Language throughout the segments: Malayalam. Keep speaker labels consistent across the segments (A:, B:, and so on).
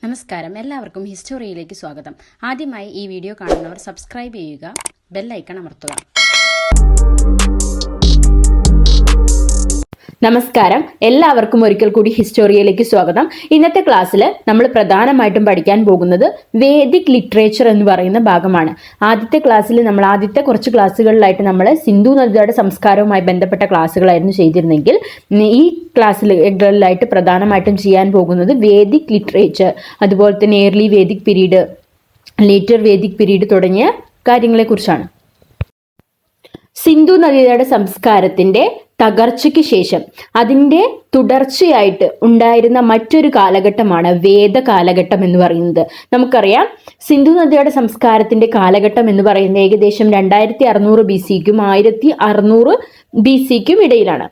A: നമസ്കാരം, എല്ലാവർക്കും ഹിസ്റ്റോറിയിലേക്ക് സ്വാഗതം. ആദ്യമായി ഈ വീഡിയോ കാണുന്നവർ സബ്സ്ക്രൈബ് ചെയ്യുക, ബെൽ ഐക്കൺ അമർത്തുക.
B: നമസ്കാരം, എല്ലാവർക്കും ഒരിക്കൽ കൂടി ഹിസ്റ്റോറിയയിലേക്ക് സ്വാഗതം. ഇന്നത്തെ ക്ലാസ്സിൽ നമ്മൾ പ്രധാനമായിട്ടും പഠിക്കാൻ പോകുന്നത് വേദിക് ലിറ്ററേച്ചർ എന്ന് പറയുന്ന ഭാഗമാണ്. ആദ്യത്തെ ക്ലാസ്സിൽ ആദ്യത്തെ കുറച്ച് ക്ലാസ്സുകളിലായിട്ട് നമ്മൾ സിന്ധു നദിയുടെ സംസ്കാരവുമായി ബന്ധപ്പെട്ട ക്ലാസ്സുകളായിരുന്നു ചെയ്തിരുന്നെങ്കിൽ ഈ ക്ലാസ്സുകളിലായിട്ട് പ്രധാനമായിട്ടും ചെയ്യാൻ പോകുന്നത് വേദിക് ലിറ്ററേച്ചർ, അതുപോലെ തന്നെ early Vedic period, later Vedic period തുടങ്ങിയ കാര്യങ്ങളെക്കുറിച്ചാണ്. സിന്ധു നദിയുടെ സംസ്കാരത്തിന്റെ തകർച്ചയ്ക്ക് ശേഷം അതിൻ്റെ തുടർച്ചയായിട്ട് ഉണ്ടായിരുന്ന മറ്റൊരു കാലഘട്ടമാണ് വേദ കാലഘട്ടം എന്ന് പറയുന്നത്. നമുക്കറിയാം, സിന്ധു നദിയുടെ സംസ്കാരത്തിന്റെ കാലഘട്ടം എന്ന് പറയുന്നത് ഏകദേശം 2600 BC-ക്കും 1600 BC-ക്കും ഇടയിലാണ്.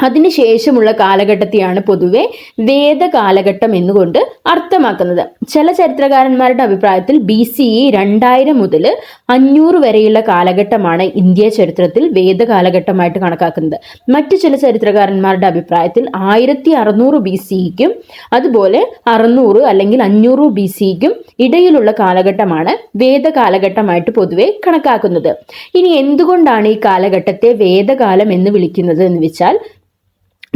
B: അതിനുശേഷമുള്ള കാലഘട്ടത്തെയാണ് പൊതുവെ വേദ കാലഘട്ടം എന്നുകൊണ്ട് അർത്ഥമാക്കുന്നത്. ചില ചരിത്രകാരന്മാരുടെ അഭിപ്രായത്തിൽ BCE 2000 മുതൽ 500 വരെയുള്ള കാലഘട്ടമാണ് ഇന്ത്യ ചരിത്രത്തിൽ വേദ കാലഘട്ടമായിട്ട് കണക്കാക്കുന്നത്. മറ്റു ചില ചരിത്രകാരന്മാരുടെ അഭിപ്രായത്തിൽ 1600 BCEക്കും അതുപോലെ 600 അല്ലെങ്കിൽ 500 BCEക്കും ഇടയിലുള്ള കാലഘട്ടമാണ് വേദ കാലഘട്ടമായിട്ട് പൊതുവെ കണക്കാക്കുന്നത്. ഇനി എന്തുകൊണ്ടാണ് ഈ കാലഘട്ടത്തെ വേദകാലം എന്ന് വിളിക്കുന്നത് എന്ന് വെച്ചാൽ,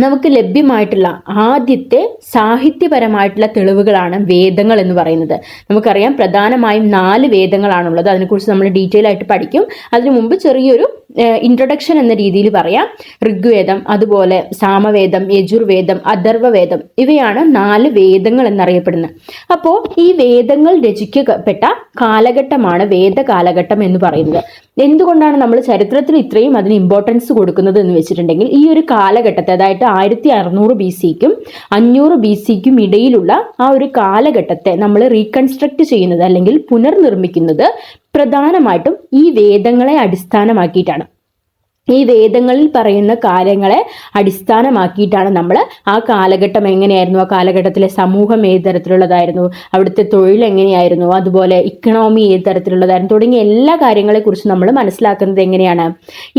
B: നമുക്ക് ലഭ്യമായിട്ടുള്ള ആദ്യത്തെ സാഹിത്യപരമായിട്ടുള്ള തെളിവുകളാണ് വേദങ്ങൾ എന്ന് പറയുന്നത്. നമുക്കറിയാം, പ്രധാനമായും 4 വേദങ്ങളാണുള്ളത്. അതിനെക്കുറിച്ച് നമ്മൾ ഡീറ്റെയിൽ ആയിട്ട് പഠിക്കും. അതിനു മുമ്പ് ചെറിയൊരു ഇൻട്രൊഡക്ഷൻ എന്ന രീതിയിൽ പറയാം. ഋഗ്വേദം, അതുപോലെ സാമവേദം, യജുർവേദം, അഥർവവേദം, ഇവയാണ് 4 വേദങ്ങൾ എന്നറിയപ്പെടുന്നത്. അപ്പോൾ ഈ വേദങ്ങൾ രചിക്കപ്പെട്ട കാലഘട്ടമാണ് വേദ കാലഘട്ടം എന്ന് പറയുന്നത്. എന്തുകൊണ്ടാണ് നമ്മൾ ചരിത്രത്തിൽ ഇത്രയും അതിന് ഇമ്പോർട്ടൻസ് കൊടുക്കുന്നത് എന്ന് വെച്ചിട്ടുണ്ടെങ്കിൽ, ഈ ഒരു കാലഘട്ടത്തെ, അതായത് 1600 BC-ക്കും 500 BC-ക്കും ഇടയിലുള്ള ആ ഒരു കാലഘട്ടത്തെ നമ്മൾ റീകൺസ്ട്രക്ട് ചെയ്യുന്നത് അല്ലെങ്കിൽ പുനർനിർമ്മിക്കുന്നത് പ്രധാനമായിട്ടും ഈ വേദങ്ങളെ അടിസ്ഥാനമാക്കിയിട്ടാണ്. ഈ വേദങ്ങളിൽ പറയുന്ന കാര്യങ്ങളെ അടിസ്ഥാനമാക്കിയിട്ടാണ് നമ്മൾ ആ കാലഘട്ടം എങ്ങനെയായിരുന്നു, ആ കാലഘട്ടത്തിലെ സമൂഹം ഏത് തരത്തിലുള്ളതായിരുന്നു, അവിടുത്തെ തൊഴിൽ എങ്ങനെയായിരുന്നു, അതുപോലെ ഇക്കണോമി ഏത് തരത്തിലുള്ളതായിരുന്നു തുടങ്ങിയ എല്ലാ കാര്യങ്ങളെക്കുറിച്ച് നമ്മൾ മനസ്സിലാക്കുന്നത് എങ്ങനെയാണ്,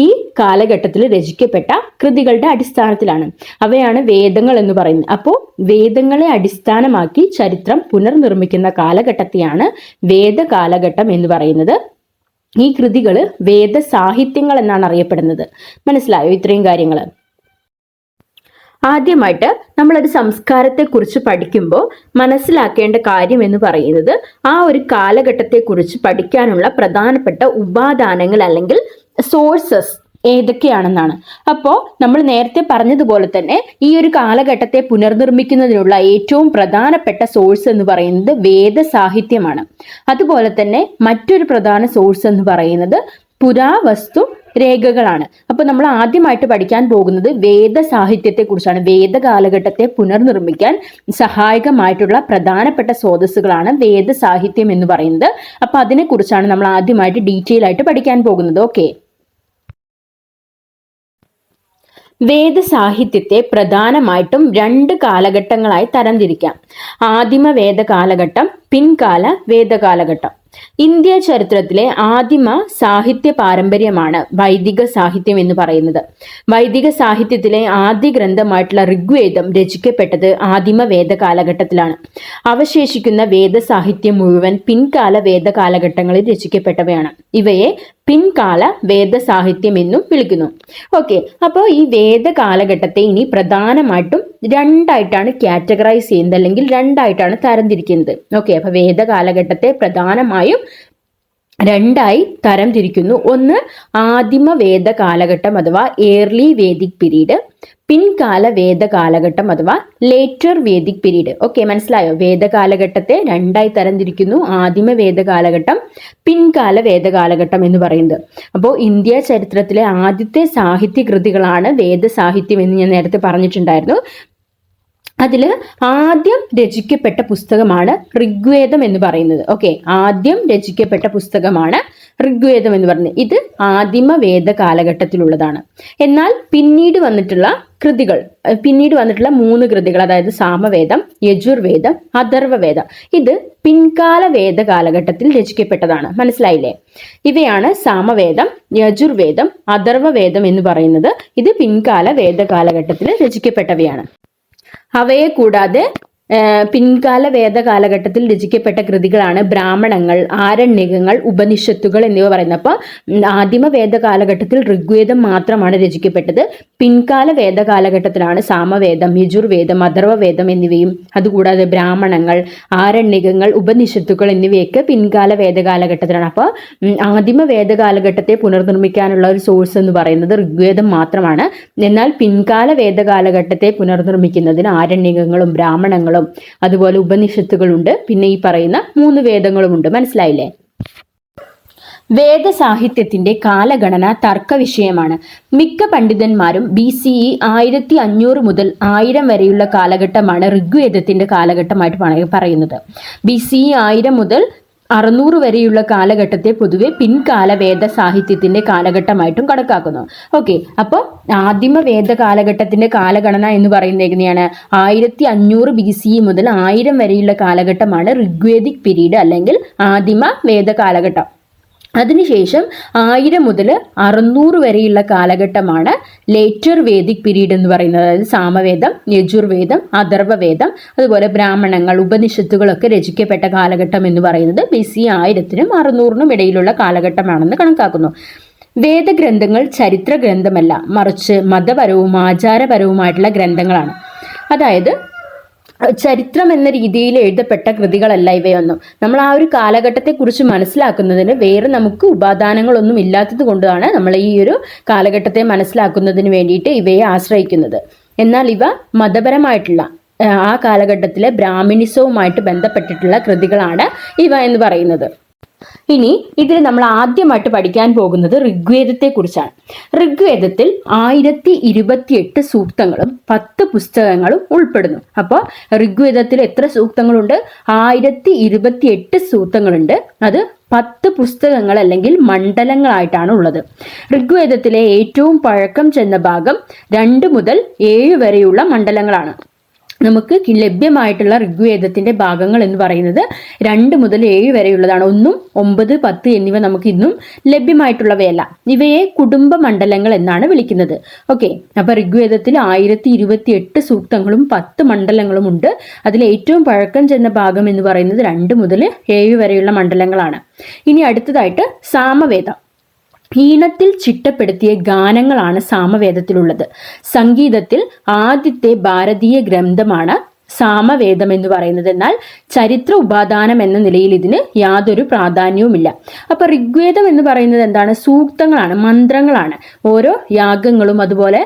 B: ഈ കാലഘട്ടത്തിൽ രചിക്കപ്പെട്ട കൃതികളുടെ അടിസ്ഥാനത്തിലാണ്. അവയാണ് വേദങ്ങൾ എന്ന് പറയുന്നത്. അപ്പോൾ വേദങ്ങളെ അടിസ്ഥാനമാക്കി ചരിത്രം പുനർനിർമ്മിക്കുന്ന കാലഘട്ടത്തെയാണ് വേദ കാലഘട്ടം എന്ന് പറയുന്നത്. ഈ കൃതികൾ വേദ സാഹിത്യങ്ങൾ എന്നാണ് അറിയപ്പെടുന്നത്. മനസ്സിലായോ ഇത്രയും കാര്യങ്ങൾ? ആദ്യമായിട്ട് നമ്മളൊരു സംസ്കാരത്തെക്കുറിച്ച് പഠിക്കുമ്പോൾ മനസ്സിലാക്കേണ്ട കാര്യം എന്ന് പറയുന്നത്, ആ ഒരു കാലഘട്ടത്തെക്കുറിച്ച് പഠിക്കാനുള്ള പ്രധാനപ്പെട്ട ഉപാദാനങ്ങൾ അല്ലെങ്കിൽ സോഴ്സസ് ഏതൊക്കെയാണെന്നാണ്. അപ്പോൾ നമ്മൾ നേരത്തെ പറഞ്ഞതുപോലെ തന്നെ ഈ ഒരു കാലഘട്ടത്തെ പുനർനിർമ്മിക്കുന്നതിനുള്ള ഏറ്റവും പ്രധാനപ്പെട്ട സോഴ്സ് എന്ന് പറയുന്നത് വേദ സാഹിത്യമാണ്. അതുപോലെ തന്നെ മറ്റൊരു പ്രധാന സോഴ്സ് എന്ന് പറയുന്നത് പുരാവസ്തു രേഖകളാണ്. അപ്പോൾ നമ്മൾ ആദ്യമായിട്ട് പഠിക്കാൻ പോകുന്നത് വേദ സാഹിത്യത്തെ കുറിച്ചാണ്. വേദ കാലഘട്ടത്തെ പുനർനിർമ്മിക്കാൻ സഹായകമായിട്ടുള്ള പ്രധാനപ്പെട്ട സ്രോതസ്സുകളാണ് വേദ സാഹിത്യം എന്ന് പറയുന്നത്. അപ്പോൾ അതിനെക്കുറിച്ചാണ് നമ്മൾ ആദ്യമായിട്ട് ഡീറ്റെയിൽ ആയിട്ട് പഠിക്കാൻ പോകുന്നത്. ഓക്കെ, വേദസാഹിത്യത്തെ പ്രധാനമായിട്ടും 2 കാലഘട്ടങ്ങളായി തരംതിരിക്കാം. ആദിമ വേദ കാലഘട്ടം, പിൻകാല വേദ കാലഘട്ടം. ഇന്ത്യ ചരിത്രത്തിലെ ആദിമ സാഹിത്യ പാരമ്പര്യമാണ് വൈദിക സാഹിത്യം എന്ന് പറയുന്നത്. വൈദിക സാഹിത്യത്തിലെ ആദ്യ ഗ്രന്ഥമായിട്ടുള്ള ഋഗ്വേദം രചിക്കപ്പെട്ടത് ആദിമ വേദ കാലഘട്ടത്തിലാണ്. അവശേഷിക്കുന്ന വേദസാഹിത്യം മുഴുവൻ പിൻകാല വേദ കാലഘട്ടങ്ങളിൽ രചിക്കപ്പെട്ടവയാണ്. ഇവയെ പിൻകാല വേദ സാഹിത്യം എന്നും വിളിക്കുന്നു. ഓക്കെ, അപ്പോൾ ഈ വേദ കാലഘട്ടത്തെ ഇനി പ്രധാനമായിട്ടും 2ആയിട്ടാണ് കാറ്റഗറൈസ് ചെയ്യുന്നത് അല്ലെങ്കിൽ 2ആയിട്ടാണ് തരംതിരിക്കുന്നത്. ഓക്കെ, അപ്പൊ വേദ കാലഘട്ടത്തെ പ്രധാനമായും 2ആയി തരംതിരിക്കുന്നു. ഒന്ന് ആദിമ വേദ കാലഘട്ടം അഥവാ ഏർലി വേദിക് പീരീഡ്, പിൻകാല വേദ കാലഘട്ടം അഥവാ ലേറ്റർ വേദിക് പീരീഡ്. ഓക്കെ, മനസ്സിലായോ? വേദ കാലഘട്ടത്തെ 2ആയി തരംതിരിക്കുന്നു. ആദിമ വേദ കാലഘട്ടം, പിൻകാല വേദ കാലഘട്ടം എന്ന് പറയുന്നത്. അപ്പോൾ ഇന്ത്യ ചരിത്രത്തിലെ ആദ്യത്തെ സാഹിത്യ കൃതികളാണ് വേദ സാഹിത്യം എന്ന് ഞാൻ നേരത്തെ പറഞ്ഞിട്ടുണ്ടായിരുന്നു. അതിൽ ആദ്യം രചിക്കപ്പെട്ട പുസ്തകമാണ് ഋഗ്വേദം എന്ന് പറയുന്നത്. ഓക്കെ, ആദ്യം രചിക്കപ്പെട്ട പുസ്തകമാണ് ഋഗ്വേദം എന്ന് പറയുന്നത്. ഇത് ആദിമ വേദ കാലഘട്ടത്തിലുള്ളതാണ്. എന്നാൽ പിന്നീട് വന്നിട്ടുള്ള 3 കൃതികൾ, അതായത് സാമവേദം, യജുർവേദം, അഥർവവേദം, ഇത് പിൻകാല വേദ കാലഘട്ടത്തിൽ രചിക്കപ്പെട്ടതാണ്. മനസ്സിലായില്ലേ? ഇവയാണ് സാമവേദം, യജുർവേദം, അഥർവവേദം എന്ന് പറയുന്നത്. ഇത് പിൻകാല വേദ കാലഘട്ടത്തിൽ രചിക്കപ്പെട്ടവയാണ്. അവയെ കൂടാതെ പിൻകാല വേദ കാലഘട്ടത്തിൽ രചിക്കപ്പെട്ട കൃതികളാണ് ബ്രാഹ്മണങ്ങൾ, ആരണ്യകങ്ങൾ, ഉപനിഷത്തുകൾ എന്നിവ പറയുന്നത്. അപ്പോൾ ആദിമ വേദ കാലഘട്ടത്തിൽ ഋഗ്വേദം മാത്രമാണ് രചിക്കപ്പെട്ടത്. പിൻകാല വേദ കാലഘട്ടത്തിലാണ് സാമവേദം, യജുർവേദം, അഥർവവേദം എന്നിവയും, അതുകൂടാതെ ബ്രാഹ്മണങ്ങൾ, ആരണ്യകങ്ങൾ, ഉപനിഷത്തുകൾ എന്നിവയൊക്കെ പിൻകാല വേദ കാലഘട്ടത്തിലാണ്. അപ്പോൾ ആദിമ വേദ കാലഘട്ടത്തെ പുനർനിർമ്മിക്കാനുള്ള ഒരു സോഴ്സ് എന്ന് പറയുന്നത് ഋഗ്വേദം മാത്രമാണ്. എന്നാൽ പിൻകാല വേദ കാലഘട്ടത്തെ പുനർനിർമ്മിക്കുന്നതിന് ആരണ്യകങ്ങളും ബ്രാഹ്മണങ്ങളും അതുപോലെ ഉപനിഷത്തുകളുണ്ട്. പിന്നെ ഈ പറയുന്ന 3 വേദങ്ങളുമുണ്ട്. മനസ്സിലായില്ലേ? വേദസാഹിത്യത്തിന്റെ കാലഗണന തർക്ക വിഷയമാണ്. മിക്ക പണ്ഡിതന്മാരും BCE 1500 മുതൽ 1000 വരെയുള്ള കാലഘട്ടമാണ് ഋഗ്വേദത്തിന്റെ കാലഘട്ടമായിട്ട് പറയുന്നത്. BCE 1000 മുതൽ 600 വരെയുള്ള കാലഘട്ടത്തെ പൊതുവെ പിൻകാല വേദ സാഹിത്യത്തിന്റെ കാലഘട്ടമായിട്ടും കണക്കാക്കുന്നു. ഓക്കെ, അപ്പോൾ ആദിമ വേദ കാലഘട്ടത്തിന്റെ കാലഗണന എന്ന് പറയുന്നത് എങ്ങനെയാണ്? 1500 BCE മുതൽ 1000 വരെയുള്ള കാലഘട്ടമാണ് ഋഗ്വേദിക് പീരീഡ് അല്ലെങ്കിൽ ആദിമ വേദ കാലഘട്ടം. അതിനുശേഷം 1000 മുതൽ 600 വരെയുള്ള കാലഘട്ടമാണ് ലേറ്റർ വേദിക് പീരീഡ് എന്ന് പറയുന്നത്. അതായത് സാമവേദം, യജുർവേദം, അഥർവവേദം, അതുപോലെ ബ്രാഹ്മണങ്ങൾ, ഉപനിഷത്തുകളൊക്കെ രചിക്കപ്പെട്ട കാലഘട്ടം എന്ന് പറയുന്നത് BCE 1000നും 600നും ഇടയിലുള്ള കാലഘട്ടമാണെന്ന് കണക്കാക്കുന്നു. വേദഗ്രന്ഥങ്ങൾ ചരിത്ര ഗ്രന്ഥമല്ല, മറിച്ച് മതപരവും ആചാരപരവുമായിട്ടുള്ള ഗ്രന്ഥങ്ങളാണ്. അതായത് ചരിത്രം എന്ന രീതിയിൽ എഴുതപ്പെട്ട കൃതികളല്ല ഇവയൊന്നും. നമ്മൾ ആ ഒരു കാലഘട്ടത്തെക്കുറിച്ച് മനസ്സിലാക്കുന്നതിന് വേറെ നമുക്ക് ഉപാദാനങ്ങളൊന്നും ഇല്ലാത്തത് കൊണ്ടാണ് നമ്മൾ ഈ ഒരു കാലഘട്ടത്തെ മനസ്സിലാക്കുന്നതിന് വേണ്ടിയിട്ട് ഇവയെ ആശ്രയിക്കുന്നത്. എന്നാൽ ഇവ മതപരമായിട്ടുള്ള ആ കാലഘട്ടത്തിലെ ബ്രാഹ്മണിസവുമായിട്ട് ബന്ധപ്പെട്ടിട്ടുള്ള കൃതികളാണ് ഇവ എന്ന് പറയുന്നത്. ഇനി ഇതിൽ നമ്മൾ ആദ്യമായിട്ട് പഠിക്കാൻ പോകുന്നത് ഋഗ്വേദത്തെ കുറിച്ചാണ്. ഋഗ്വേദത്തിൽ 1028 സൂക്തങ്ങളും 10 പുസ്തകങ്ങളും ഉൾപ്പെടുന്നു. അപ്പോൾ ഋഗ്വേദത്തിൽ എത്ര സൂക്തങ്ങളുണ്ട്? 1028 സൂക്തങ്ങളുണ്ട്. അത് 10 പുസ്തകങ്ങൾ അല്ലെങ്കിൽ മണ്ഡലങ്ങളായിട്ടാണ് ഉള്ളത്. ഋഗ്വേദത്തിലെ ഏറ്റവും പഴക്കം ചെന്ന ഭാഗം 2 മുതൽ 7 വരെയുള്ള മണ്ഡലങ്ങളാണ്. നമുക്ക് ലഭ്യമായിട്ടുള്ള ഋഗ്വേദത്തിന്റെ ഭാഗങ്ങൾ എന്ന് പറയുന്നത് 2 മുതൽ 7 വരെയുള്ളതാണ്. 1, 9, 10 എന്നിവ നമുക്ക് ഇന്നും ലഭ്യമായിട്ടുള്ളവയല്ല. ഇവയെ കുടുംബ മണ്ഡലങ്ങൾ എന്നാണ് വിളിക്കുന്നത്. ഓക്കെ, അപ്പൊ ഋഗ്വേദത്തിൽ 1028 സൂക്തങ്ങളും 10 മണ്ഡലങ്ങളും ഉണ്ട്. അതിൽ ഏറ്റവും പഴക്കം ചെന്ന ഭാഗം എന്ന് പറയുന്നത് 2 മുതൽ 7 വരെയുള്ള മണ്ഡലങ്ങളാണ്. ഇനി അടുത്തതായിട്ട് സാമവേദം. ഈണത്തിൽ ചിട്ടപ്പെടുത്തിയ ഗാനങ്ങളാണ് സാമവേദത്തിലുള്ളത്. സംഗീതത്തിൽ ആദ്യത്തെ ഭാരതീയ ഗ്രന്ഥമാണ് സാമവേദം എന്ന് പറയുന്നത്. എന്നാൽ ചരിത്ര ഉപാദാനം എന്ന നിലയിൽ ഇതിന് യാതൊരു പ്രാധാന്യവുമില്ല. അപ്പൊ ഋഗ്വേദം എന്ന് പറയുന്നത് എന്താണ്? സൂക്തങ്ങളാണ്, മന്ത്രങ്ങളാണ്. ഓരോ യാഗങ്ങളും അതുപോലെ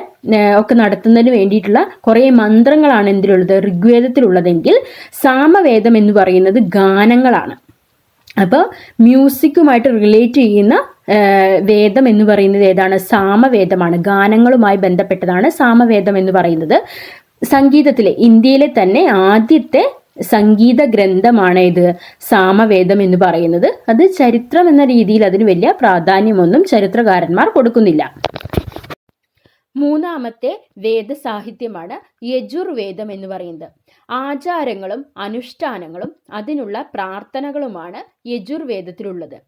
B: ഒക്കെ നടത്തുന്നതിന് വേണ്ടിയിട്ടുള്ള കുറെ മന്ത്രങ്ങളാണ് എന്തിലുള്ളത്? ഋഗ്വേദത്തിലുള്ളതെങ്കിൽ സാമവേദം എന്ന് പറയുന്നത് ഗാനങ്ങളാണ്. അപ്പോൾ മ്യൂസിക്കുമായിട്ട് റിലേറ്റ് ചെയ്യുന്ന വേദം എന്ന് പറയുന്നത് ഏതാണ്? സാമവേദമാണ്. ഗാനങ്ങളുമായി ബന്ധപ്പെട്ടതാണ് സാമവേദം എന്ന് പറയുന്നത്. സംഗീതത്തിലെ ഇന്ത്യയിലെ തന്നെ ആദ്യത്തെ സംഗീത ഗ്രന്ഥമാണ് ഇത് സാമവേദം എന്ന് പറയുന്നത്. അത് ചരിത്രം എന്ന രീതിയിൽ അതിന് വലിയ പ്രാധാന്യമൊന്നും ചരിത്രകാരന്മാർ കൊടുക്കുന്നില്ല. മൂന്നാമത്തെ വേദസാഹിത്യമാണ് യജുർവേദം എന്ന് പറയുന്നത്. ആചാരങ്ങളും അനുഷ്ഠാനങ്ങളും അതിനുള്ള പ്രാർത്ഥനകളുമാണ് യജുർവേദത്തിലുള്ളത്.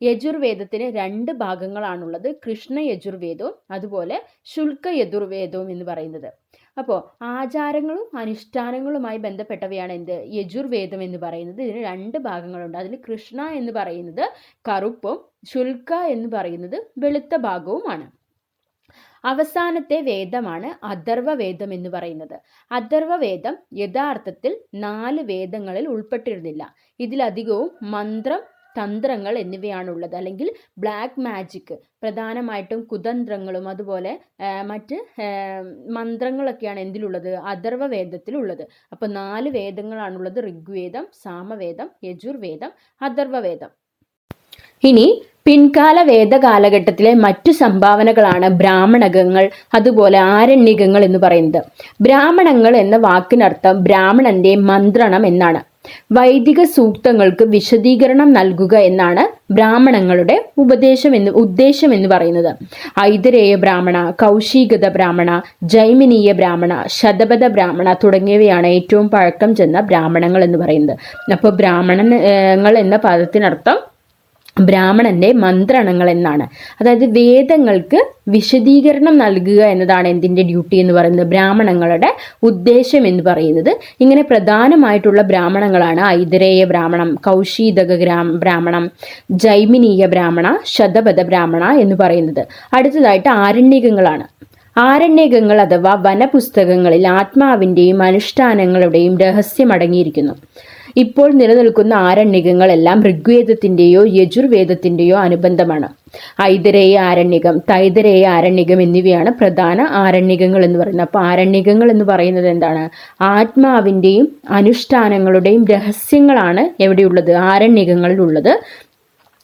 B: യജുർവേദത്തിന് 2 ഭാഗങ്ങളാണുള്ളത്. കൃഷ്ണ യജുർവേദവും അതുപോലെ ശുൽക്ക യജുർവേദവും എന്ന് പറയുന്നത്. അപ്പോൾ ആചാരങ്ങളും അനുഷ്ഠാനങ്ങളുമായി ബന്ധപ്പെട്ടവയാണ് എന്ത്? യജുർവേദം എന്ന് പറയുന്നത്. ഇതിന് 2 ഭാഗങ്ങളുണ്ട്. അതിൽ കൃഷ്ണ എന്ന് പറയുന്നത് കറുപ്പും ശുൽക്ക എന്ന് പറയുന്നത് വെളുത്ത ഭാഗവുമാണ്. അവസാനത്തെ വേദമാണ് അഥർവവേദം എന്ന് പറയുന്നത്. അഥർവവേദം യഥാർത്ഥത്തിൽ 4 വേദങ്ങളിൽ ഉൾപ്പെട്ടിരുന്നില്ല. ഇതിലധികവും മന്ത്രം, തന്ത്രങ്ങൾ എന്നിവയാണുള്ളത്. അല്ലെങ്കിൽ ബ്ലാക്ക് മാജിക്, പ്രധാനമായിട്ടും കുതന്ത്രങ്ങളും അതുപോലെ മറ്റ് മന്ത്രങ്ങളൊക്കെയാണ് എന്തിലുള്ളത്? അഥർവവേദത്തിലുള്ളത്. അപ്പോൾ 4 വേദങ്ങളാണുള്ളത്. ഋഗ്വേദം, സാമവേദം, യജുർവേദം, അഥർവവേദം. ഇനി പിൻകാല വേദ കാലഘട്ടത്തിലെ മറ്റു സംഭാവനകളാണ് ബ്രാഹ്മണകങ്ങൾ അതുപോലെ ആരണ്യകങ്ങൾ എന്ന് പറയുന്നത്. ബ്രാഹ്മണങ്ങൾ എന്ന വാക്കിനർത്ഥം ബ്രാഹ്മണന്റെ മന്ത്രണം എന്നാണ്. വൈദിക സൂക്തങ്ങൾക്ക് വിശദീകരണം നൽകുക എന്നാണ് ബ്രാഹ്മണങ്ങളുടെ ഉദ്ദേശം എന്ന് പറയുന്നത്. ഐതരേയ ബ്രാഹ്മണ, കൗശികത ബ്രാഹ്മണ, ജൈമിനീയ ബ്രാഹ്മണ, ശതപഥ ബ്രാഹ്മണ തുടങ്ങിയവയാണ് ഏറ്റവും പഴക്കം ചെന്ന ബ്രാഹ്മണങ്ങൾ എന്ന് പറയുന്നത്. അപ്പോൾ ബ്രാഹ്മണങ്ങൾ എന്ന പദത്തിനർത്ഥം ബ്രാഹ്മണന്റെ മന്ത്രണങ്ങൾ എന്നാണ്. അതായത് വേദങ്ങൾക്ക് വിശദീകരണം നൽകുക എന്നതാണ് എന്തിൻ്റെ ഡ്യൂട്ടി എന്ന് പറയുന്നത്, ബ്രാഹ്മണങ്ങളുടെ ഉദ്ദേശം എന്ന് പറയുന്നത്. ഇങ്ങനെ പ്രധാനമായിട്ടുള്ള ബ്രാഹ്മണങ്ങളാണ് ഐതരേയ ബ്രാഹ്മണം, കൗശീതക ബ്രാഹ്മണം, ജൈമിനീയ ബ്രാഹ്മണ, ശതപഥ ബ്രാഹ്മണ എന്ന് പറയുന്നത്. അടുത്തതായിട്ട് ആരണ്യകങ്ങളാണ്. ആരണ്യകങ്ങൾ അഥവാ വനപുസ്തകങ്ങളിൽ ആത്മാവിൻ്റെയും അനുഷ്ഠാനങ്ങളുടെയും രഹസ്യം അടങ്ങിയിരിക്കുന്നു. ഇപ്പോൾ നിലനിൽക്കുന്ന ആരണ്യകങ്ങളെല്ലാം ഋഗ്വേദത്തിൻ്റെയോ യജുർവേദത്തിൻ്റെയോ അനുബന്ധമാണ്. ഐതരേയ ആരണ്യകം, തൈതരേയ ആരണ്യകം എന്നിവയാണ് പ്രധാന ആരണ്യകങ്ങൾ എന്ന് പറയുന്നത്. അപ്പോൾ ആരണ്യകങ്ങൾ എന്ന് പറയുന്നത് എന്താണ്, ആത്മാവിൻ്റെയും അനുഷ്ഠാനങ്ങളുടെയും രഹസ്യങ്ങളാണ് എവിടെയുള്ളത്, ആരണ്യകങ്ങളിലുള്ളത്.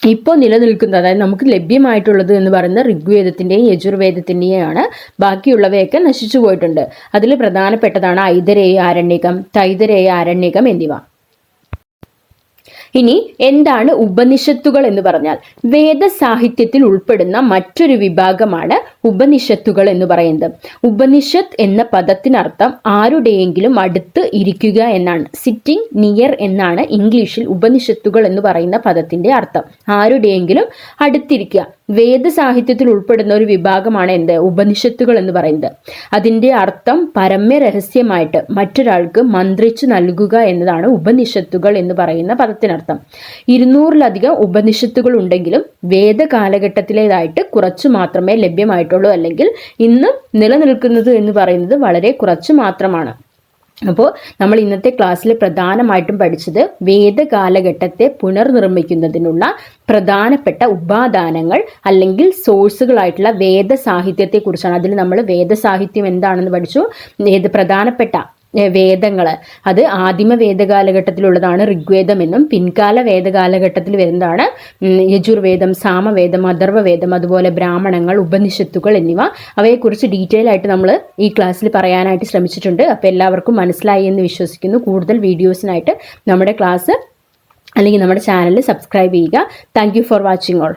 B: ഇപ്പോൾ നിലനിൽക്കുന്നത്, അതായത് നമുക്ക് ലഭ്യമായിട്ടുള്ളത് എന്ന് പറയുന്നത് ഋഗ്വേദത്തിൻ്റെയും യജുർവേദത്തിൻ്റെയും ആണ്. ബാക്കിയുള്ളവയൊക്കെ നശിച്ചു പോയിട്ടുണ്ട്. അതിൽ പ്രധാനപ്പെട്ടതാണ് ഐതരേയ ആരണ്യകം, തൈതരേയ ആരണ്യകം എന്നിവ. ഇനി എന്താണ് ഉപനിഷത്തുകൾ എന്ന് പറഞ്ഞാൽ, വേദസാഹിത്യത്തിൽ ഉൾപ്പെടുന്ന മറ്റൊരു വിഭാഗമാണ് ഉപനിഷത്തുകൾ എന്ന് പറയുന്നത്. ഉപനിഷത്ത് എന്ന പദത്തിനർത്ഥം ആരുടെയെങ്കിലും അടുത്ത് ഇരിക്കുക എന്നാണ്. സിറ്റിംഗ് നിയർ എന്നാണ് ഇംഗ്ലീഷിൽ ഉപനിഷത്തുകൾ എന്ന് പറയുന്ന പദത്തിന്റെ അർത്ഥം. ആരുടെയെങ്കിലും അടുത്തിരിക്കുക. വേദസാഹിത്യത്തിൽ ഉൾപ്പെടുന്ന ഒരു വിഭാഗമാണ് ഉപനിഷത്തുകൾ എന്ന് പറയുന്നത്. അതിൻ്റെ അർത്ഥം പരമ രഹസ്യമായിട്ട് മറ്റൊരാൾക്ക് മന്ത്രിച്ചു നൽകുക എന്നതാണ് ഉപനിഷത്തുകൾ എന്ന് പറയുന്ന പദത്തിനർത്ഥം. 200-ലധികം ഉപനിഷത്തുകൾ ഉണ്ടെങ്കിലും വേദകാലഘട്ടത്തിലേതായിട്ട് കുറച്ചു മാത്രമേ ലഭ്യമായിട്ടുള്ളൂ, അല്ലെങ്കിൽ ഇന്നും നിലനിൽക്കുന്നത് എന്ന് പറയുന്നത് വളരെ കുറച്ച് മാത്രമാണ്. അപ്പോൾ നമ്മൾ ഇന്നത്തെ ക്ലാസ്സിൽ പ്രധാനമായിട്ടും പഠിച്ചത് വേദകാലഘട്ടത്തെ പുനർനിർമ്മിക്കുന്നതിനുള്ള പ്രധാനപ്പെട്ട ഉപാദാനങ്ങൾ അല്ലെങ്കിൽ സോഴ്സുകളായിട്ടുള്ള വേദസാഹിത്യത്തെക്കുറിച്ചാണ്. അതിൽ നമ്മൾ വേദസാഹിത്യം എന്താണെന്ന് പഠിച്ചു. പ്രധാനപ്പെട്ട വേദങ്ങൾ, അത് ആദിമ വേദകാലഘട്ടത്തിലുള്ളതാണ് ഋഗ്വേദം എന്നും, പിൻകാല വേദകാലഘട്ടത്തിൽ വരുന്നതാണ് യജുർവേദം, സാമവേദം, അഥർവവേദം, അതുപോലെ ബ്രാഹ്മണങ്ങൾ, ഉപനിഷത്തുകൾ എന്നിവ. അവയെക്കുറിച്ച് ഡീറ്റെയിൽ ആയിട്ട് നമ്മൾ ഈ ക്ലാസ്സിൽ പറയാനായിട്ട് ശ്രമിച്ചിട്ടുണ്ട്. അപ്പോൾ എല്ലാവർക്കും മനസ്സിലായി എന്ന് വിശ്വസിക്കുന്നു. കൂടുതൽ വീഡിയോസിനായിട്ട് നമ്മുടെ ക്ലാസ് അല്ലെങ്കിൽ നമ്മുടെ ചാനൽ സബ്സ്ക്രൈബ് ചെയ്യുക. Thank you for watching all.